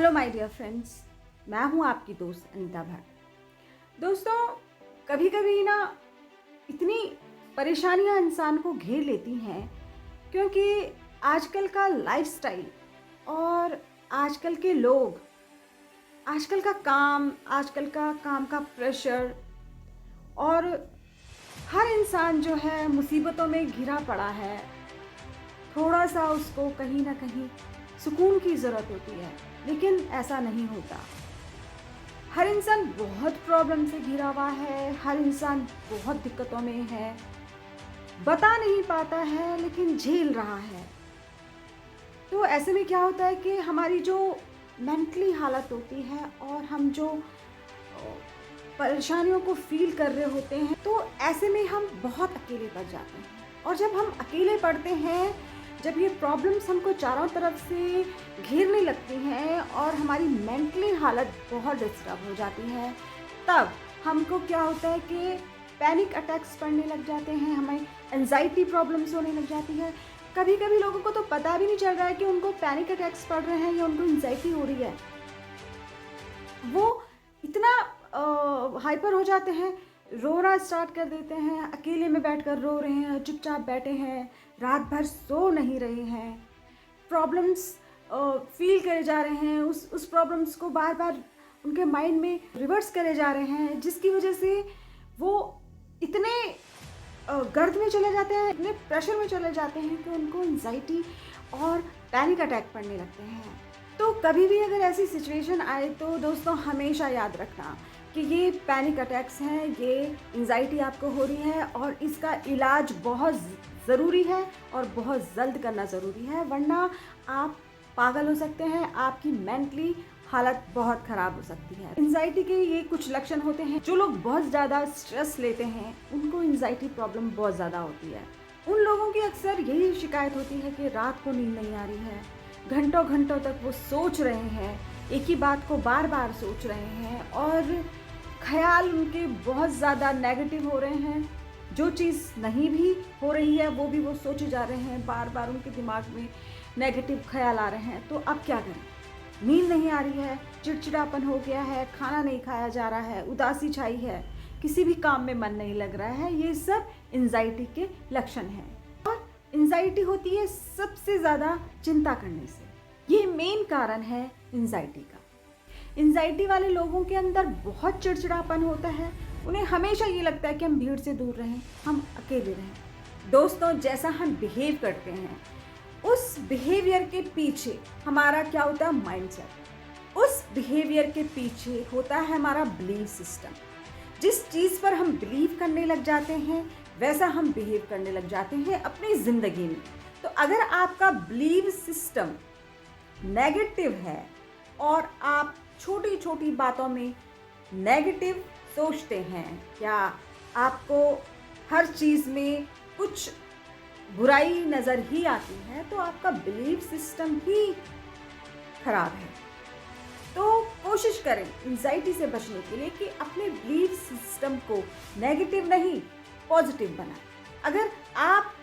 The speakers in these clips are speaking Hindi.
हेलो माय डियर फ्रेंड्स, मैं हूं आपकी दोस्त अनीता भट्ट। दोस्तों, कभी कभी ना इतनी परेशानियां इंसान को घेर लेती हैं क्योंकि आजकल का लाइफस्टाइल और आजकल के लोग, आजकल का काम का प्रेशर और हर इंसान जो है मुसीबतों में घिरा पड़ा है। थोड़ा सा उसको कहीं ना कहीं सुकून की ज़रूरत होती है, लेकिन ऐसा नहीं होता। हर इंसान बहुत प्रॉब्लम से घिरा हुआ है, हर इंसान बहुत दिक्कतों में है, बता नहीं पाता है लेकिन झेल रहा है। तो ऐसे में क्या होता है कि हमारी जो मेंटली हालत होती है और हम जो परेशानियों को फील कर रहे होते हैं, तो ऐसे में हम बहुत अकेले पड़ जाते हैं। और जब हम अकेले पड़ते हैं, जब ये प्रॉब्लम्स हमको चारों तरफ से घेरने लगती हैं और हमारी मेंटली हालत बहुत डिस्टर्ब हो जाती है, तब हमको क्या होता है कि पैनिक अटैक्स पड़ने लग जाते हैं, हमें एंजाइटी प्रॉब्लम्स होने लग जाती है। कभी कभी लोगों को तो पता भी नहीं चल रहा है कि उनको पैनिक अटैक्स पड़ रहे हैं या उनको एंजाइटी हो रही है। वो इतना हाइपर हो जाते हैं, रोना स्टार्ट कर देते हैं, अकेले में बैठकर रो रहे हैं, चुपचाप बैठे हैं, रात भर सो नहीं रहे हैं, प्रॉब्लम्स फील करे जा रहे हैं, उस प्रॉब्लम्स को बार बार उनके माइंड में रिवर्स करे जा रहे हैं, जिसकी वजह से वो इतने गर्द में चले जाते हैं, इतने प्रेशर में चले जाते हैं कि उनको एंजाइटी और पैनिक अटैक पड़ने लगते हैं। तो कभी भी अगर ऐसी सिचुएशन आए तो दोस्तों हमेशा याद रखना कि ये पैनिक अटैक्स हैं, ये एंजाइटी आपको हो रही है और इसका इलाज बहुत ज़रूरी है और बहुत जल्द करना ज़रूरी है, वरना आप पागल हो सकते हैं, आपकी मेंटली हालत बहुत ख़राब हो सकती है। एंजाइटी के ये कुछ लक्षण होते हैं। जो लोग बहुत ज़्यादा स्ट्रेस लेते हैं उनको एंजाइटी प्रॉब्लम बहुत ज़्यादा होती है। उन लोगों की अक्सर यही शिकायत होती है कि रात को नींद नहीं आ रही है, घंटों घंटों तक वो सोच रहे हैं, एक ही बात को बार बार सोच रहे हैं और ख्याल उनके बहुत ज़्यादा नेगेटिव हो रहे हैं। जो चीज़ नहीं भी हो रही है वो भी वो सोचे जा रहे हैं, बार बार उनके दिमाग में नेगेटिव ख्याल आ रहे हैं। तो अब क्या करें? नींद नहीं आ रही है, चिड़चिड़ापन हो गया है, खाना नहीं खाया जा रहा है, उदासी छाई है, किसी भी काम में मन नहीं लग रहा है, ये सब एंजाइटी के लक्षण हैं। और एंजाइटी होती है सबसे ज़्यादा चिंता करने से। ये मेन कारण है एंजाइटी का। एंजाइटी वाले लोगों के अंदर बहुत चिड़चिड़ापन होता है, उन्हें हमेशा ये लगता है कि हम भीड़ से दूर रहें, हम अकेले रहें। दोस्तों, जैसा हम बिहेव करते हैं उस बिहेवियर के पीछे हमारा क्या होता है? माइंडसेट। उस बिहेवियर के पीछे होता है हमारा बिलीव सिस्टम। जिस चीज़ पर हम बिलीव करने लग जाते हैं वैसा हम बिहेव करने लग जाते हैं अपनी ज़िंदगी में। तो अगर आपका बिलीव सिस्टम नेगेटिव है और आप छोटी छोटी बातों में नेगेटिव सोचते हैं, या आपको हर चीज़ में कुछ बुराई नज़र ही आती है, तो आपका बिलीफ सिस्टम ही खराब है। तो कोशिश करें एंजाइटी से बचने के लिए कि अपने बिलीफ सिस्टम को नेगेटिव नहीं पॉजिटिव बनाएं। अगर आप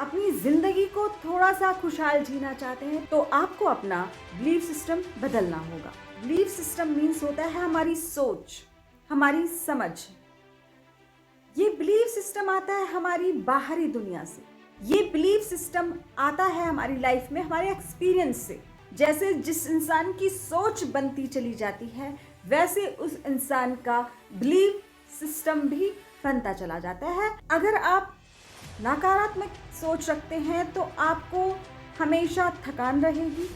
अपनी ज़िंदगी को थोड़ा सा खुशहाल जीना चाहते हैं तो आपको अपना बिलीफ सिस्टम बदलना होगा। बिलीफ सिस्टम मीन्स होता है हमारी सोच, हमारी समझ। ये बिलीफ सिस्टम आता है हमारी बाहरी दुनिया से, ये बिलीफ सिस्टम आता है हमारी लाइफ में हमारे एक्सपीरियंस से। जैसे जिस इंसान की सोच बनती चली जाती है वैसे उस इंसान का बिलीफ सिस्टम भी बनता चला जाता है। अगर आप नकारात्मक सोच रखते हैं तो आपको हमेशा थकान रहेगी,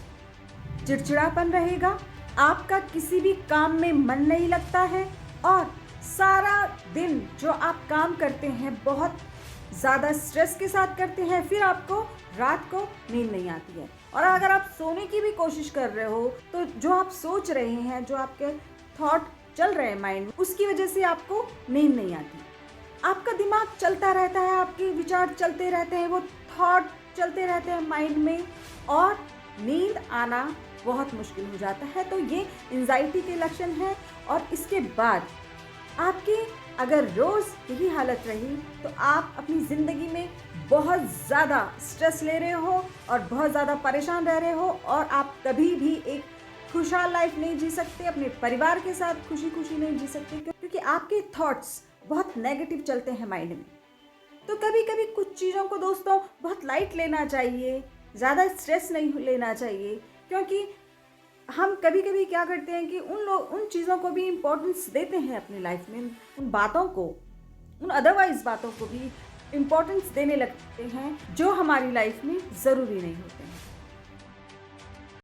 चिड़चिड़ापन रहेगा, आपका किसी भी काम में मन नहीं लगता है और सारा दिन जो आप काम करते हैं बहुत ज़्यादा स्ट्रेस के साथ करते हैं, फिर आपको रात को नींद नहीं आती है। और अगर आप सोने की भी कोशिश कर रहे हो तो जो आप सोच रहे हैं, जो आपके थॉट चल रहे हैं माइंड में, उसकी वजह से आपको नींद नहीं आती। आपका दिमाग चलता रहता है, आपके विचार चलते रहते हैं, वो थॉट चलते रहते हैं माइंड में और नींद आना बहुत मुश्किल हो जाता है। तो ये एंजाइटी के लक्षण हैं। और इसके बाद आपकी अगर रोज़ यही हालत रही तो आप अपनी ज़िंदगी में बहुत ज़्यादा स्ट्रेस ले रहे हो और बहुत ज़्यादा परेशान रह रहे हो और आप कभी भी एक खुशहाल लाइफ नहीं जी सकते, अपने परिवार के साथ खुशी खुशी नहीं जी सकते, क्योंकि आपके थॉट्स बहुत नेगेटिव चलते हैं माइंड में। तो कभी कभी कुछ चीज़ों को दोस्तों बहुत लाइट लेना चाहिए, ज़्यादा स्ट्रेस नहीं लेना चाहिए, क्योंकि हम कभी कभी क्या करते हैं कि उन चीज़ों को भी इम्पोर्टेंस देते हैं अपनी लाइफ में, उन बातों को, उन अदरवाइज बातों को भी इम्पोर्टेंस देने लगते हैं जो हमारी लाइफ में ज़रूरी नहीं होते हैं।